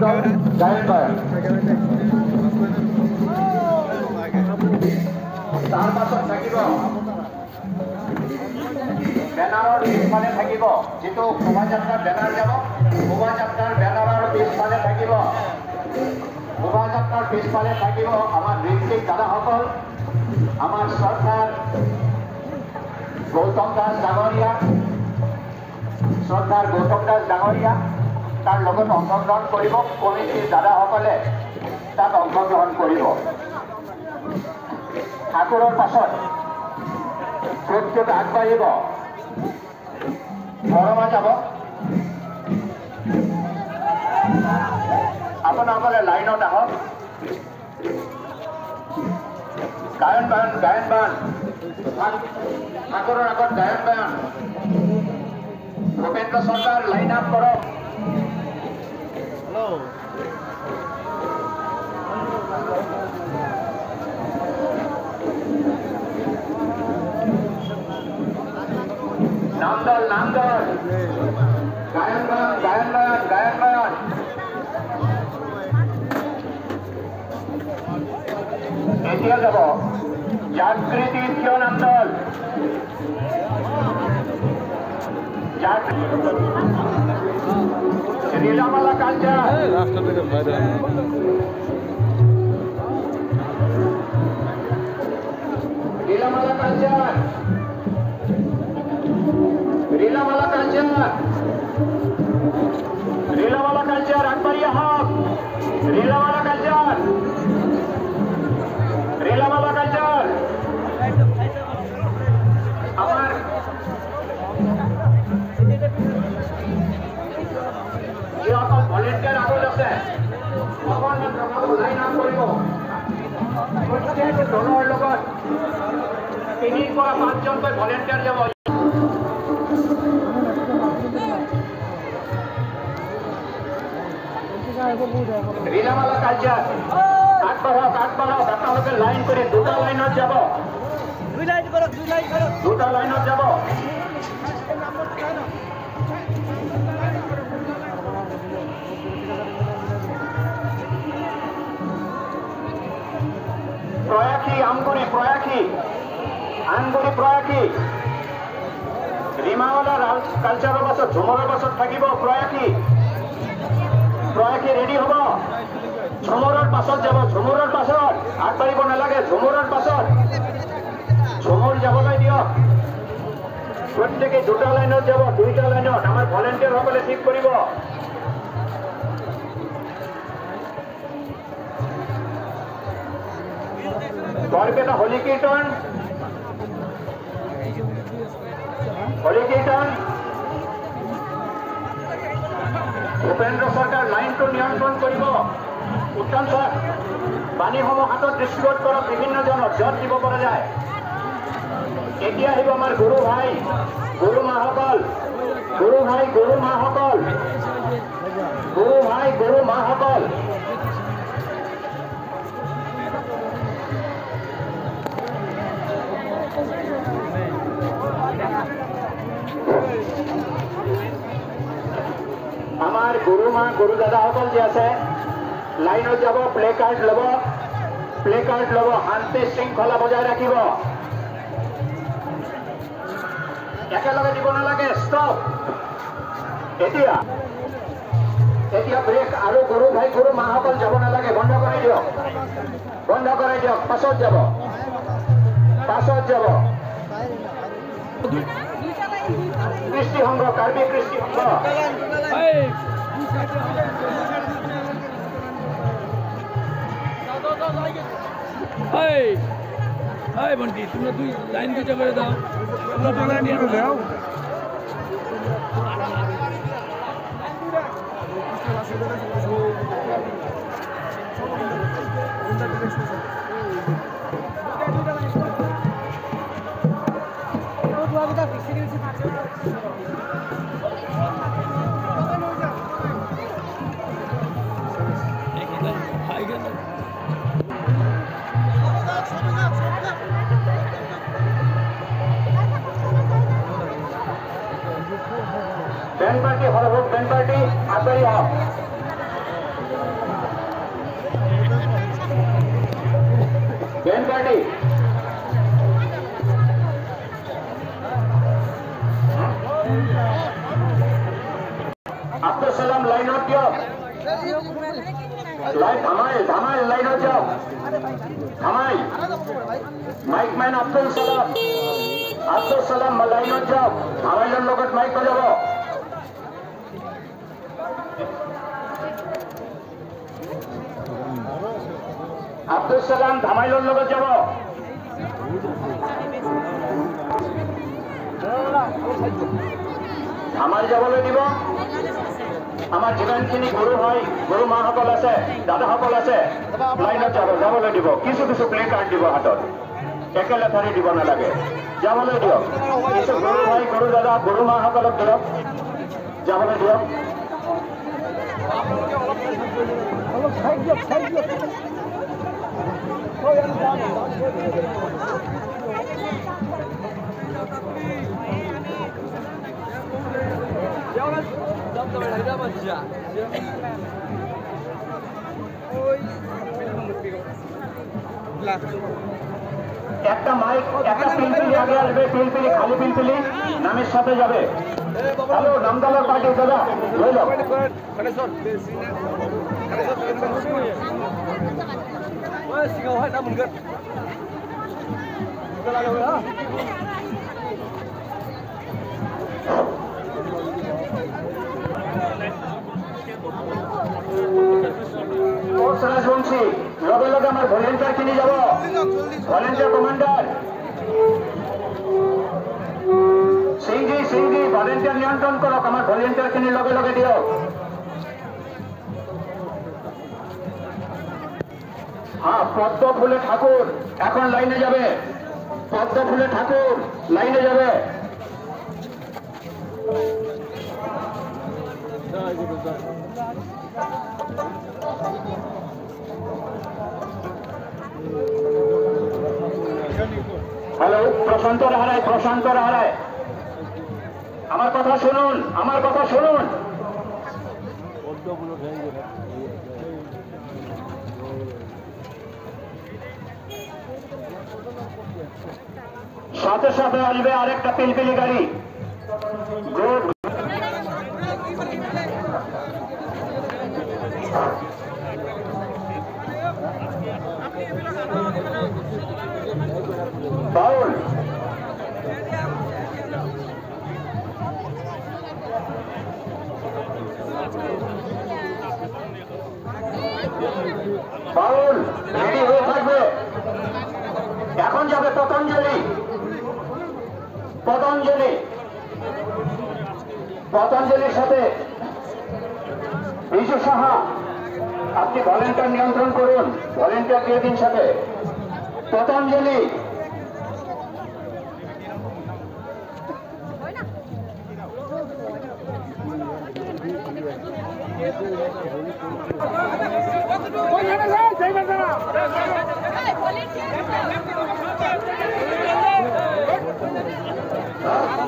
গৌতম গায়ন বায়ন তাৰ পাছত থাকিব বেনাৰৰ পিছফালে থাকিব যিটো শোভাযাত্ৰাৰ বেনাৰ যাব শোভাযাত্ৰাৰ বেনাৰৰ পিছফালে থাকিব শোভাযাত্ৰাৰ পিছফালে থাকিব আমাৰ ঋত্বিক দাদাসকল আমাৰ শ্ৰদ্ধাৰ গৌতম দাস ডাঙৰীয়া তাৰ লগত অংশগ্ৰহণ কৰিব কমিটিৰ দাদাসকলে তাত অংশগ্ৰহণ কৰিব ঠাকুৰৰ পাছত প্ৰত্যেক আগবাঢ়িব বৰমা যাব আপোনাসকলে লাইনত আহক গায়ন বায়ন ঠাকুৰৰ আগত গায়ন বায়ন ভূপেন্দ্ৰ চৰকাৰ লাইন আপ কৰক নামদল গায়ন বায়ন এতিয়া যাব জাগৃতি থিয় নামদল লীলামালা কালচাৰ আকবৰিয়া হক লীলামালা কালচাৰ আমাৰ যিসকল ভলেণ্টিয়াৰ আগত আছে অকণমান লাইন আপ কৰিব প্ৰত্যেক দলৰ লগত 3 পৰা 5 জনকৈ ভলেণ্টিয়াৰ যাব লীলামালা কালচাৰ আগবাঢ়ক আপোনালোকে লাইন কৰি দুটা লাইনত যাব প্ৰয়াখী আমগুড়ি ৰিমাওয়ালা কালচাৰৰ পাছত ঝুমৰৰ পাছত থাকিব প্ৰয়াখী ৰেডি হ'ব ঝুমৰৰ পাছত যাব ঝুমৰৰ পাছত আগবাঢ়িব নালাগে ঝুমৰৰ পাছত ঝুমুৰ যাবলৈ দিয়ক প্ৰত্যেকে দুটা লাইনত যাব দুইটা লাইনত আমাৰ ভলেণ্টিয়াৰসকলে ঠিক কৰিব বৰপেটা হলি কীৰ্তন ভূপেন্দ্ৰ চৰকাৰ লাইনটো নিয়ন্ত্ৰণ কৰিব উত্তম ছাৰ পানীসমূহ হাতত ডিষ্ট্ৰিবিউট কৰক বিভিন্ন জনক য'ত দিব পৰা যায় এতিয়া আহিব আমাৰ গুৰু মাসকল আমাৰ গুৰু দাদাসকল যে আছে লাইনত যাব প্লে কাৰ্ড ল'ব শান্তি শৃংখলা বজাই ৰাখিব একেলগে দিব নালাগে ষ্টপ এতিয়া ব্ৰেক আৰু গুৰু মাসকল যাব নালাগে বন্ধ কৰি দিয়ক পাছত যাব কৃষ্টি সংঘ কাৰ্বি কৃষ্টি সংঘ বন্টি তোমরা দুই লাইন দুইটা করে দাও তোমরা নিয়ে দাও ব্যান্ড পার্টি আগবাড়ি হোক band party Abdul Salam line out দিও লাইন ধামাই লাইন আউট যাও ধামাই Mike man Abdul Salam line out যাও ধামাইলের লগত মাইক বাজাব আব্দুল সালাম ধামাইলের লগত যাব ধামাই যাবলৈ দিব আমাৰ যিমানখিনি গুৰু হয় গুৰু মাসকল আছে দাদাসকল আছে লাইনত যাবলৈ দিব কিছু কিছু প্লে কাৰ্ড দিব হাতত একেলেঠাৰি দিব নালাগে যাবলৈ দিয়ক কিছু গুৰু ভাই গুৰু দাদা গুৰু মাসকলক দিয়ক যাবলৈ দিয়ক একটা মাইক একটা পিলপিলি আগে আসবে পিলপিলি খালি পিলপিলি নামের সাথে যাবে হ্যালো নামদালার পার্টি দাদা হয়ে যাও শুনছি লগে লগে আমার ভলেন্টিয়ার কিনে যাব ভলেন্টিয়ার কমান্ডার সিংজি ভলেন্টিয়ার নিয়ন্ত্রণ করক আমার ভলেন্টিয়ার কিনে লগে লগে দিও হ্যাঁ পদ্ম ফুলে ঠাকুর এখন লাইনে যাবে পদ্ম ফুলে ঠাকুর লাইনে যাবে হ্যালো প্রশান্ত রাহারায় আমার কথা শুনুন সাথে সাথে আসবে আরেকটা পিলপিলি গাড়ি বাউল রেডি হয়ে থাকবে এখন যাবে পতঞ্জলির সাথে বিশু সাহা আপনি ভলেন্টিয়ার নিয়ন্ত্রণ করুন ভলেন্টিয়ার দিয়ে দিন সাথে পতঞ্জলি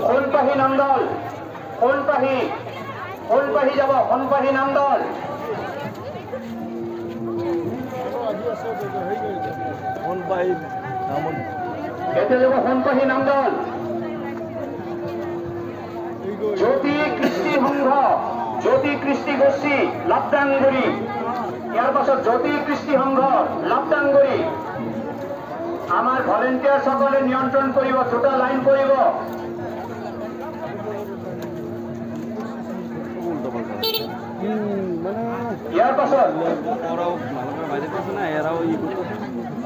সোনপাহী নামদল সোনপাহী যাব সোনপাহী নামদল এতে যাব সোনপাহী নামদল জ্যোতি কৃষ্টি গোষ্ঠী লাপটাংগুৰি ইয়াৰ পাছত জ্যোতি কৃষ্টি সংঘ লাপটাংগুৰি আমাৰ ভলেন্টিয়াৰ সকলে নিয়ন্ত্ৰণ কৰিব দুটা লাইন কৰিব ইয়াৰ পাছত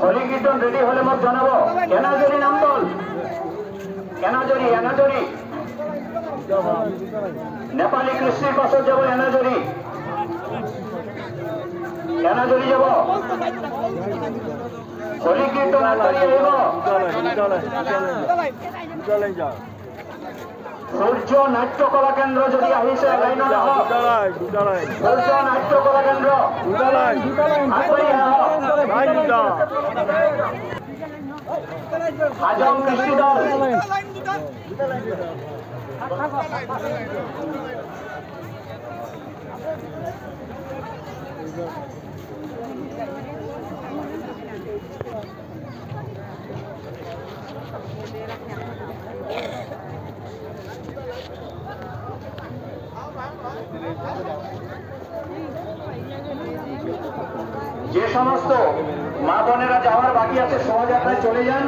হলি কীৰ্তন ৰেডি হলে মোক জনাব এনাজৰী নামদল এনাজৰী নেপালী কৃষ্টিৰ পাছত যাব এনাজৰী যাব হলি কীৰ্তন আগবাঢ়ি আহিব সূর্য নাট্য কলা কেন্দ্র যদি আহিছে লাইনত আহক সূর্য নাট্য কলা কেন্দ্র আগবাঢ়ি আহক হাজং কৃষ্টি দল যে সমস্ত মা বোনেরা যাওয়ার বাকি আছে শোভাযাত্রায় চলে যান।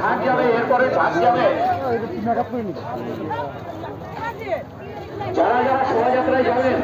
ঘাট যাবে, এরপরে ঝাঁক যাবে। যারা যারা শোভাযাত্রায় যাবেন